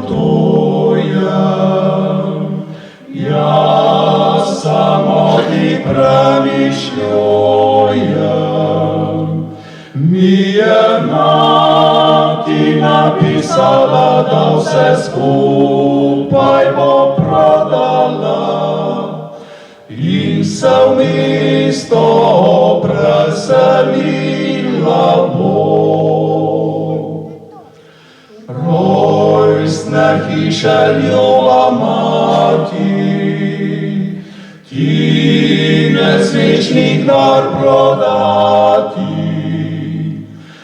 lutujem, ja samotný premyšľujem. Mi je mati napísala, da vse skupaj bo prodala in se v mesto preselila bo. Rojstne hiše ljuba mati, ti ne smeš nikdar prodati,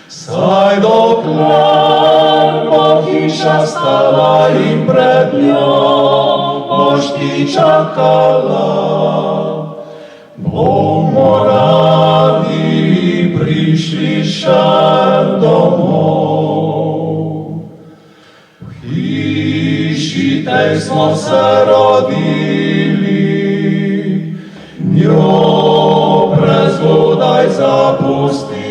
saj dokler bo hiša stala in pred njo boš ti čakala, bomo radi prišli še domov. V hiši tej smo se rodili, njo prezgodaj zapustili.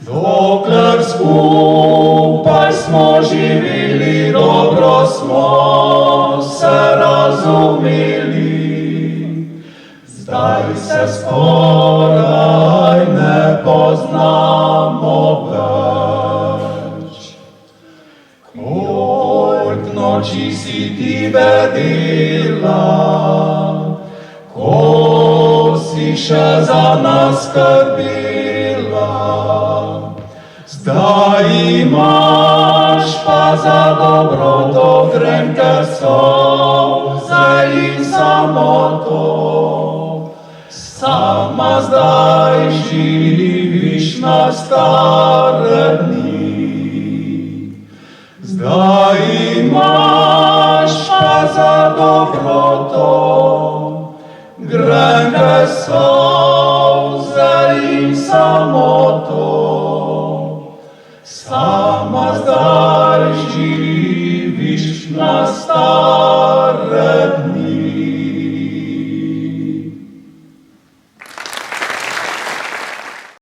Dokler skupaj smo živeli, dobro smo se razumeli. Zdaj se skoraj ne poznamo več. Koliko noči si ti vedela, ko si še za nas skrbila. Zdaj imaš pa za dobroto grenke solze in samoto. Sama zdaj živiš na stare dni. Zdaj imaš pa za dobroto grenke solze in samoto. Sama zdaj živiš na stare dni.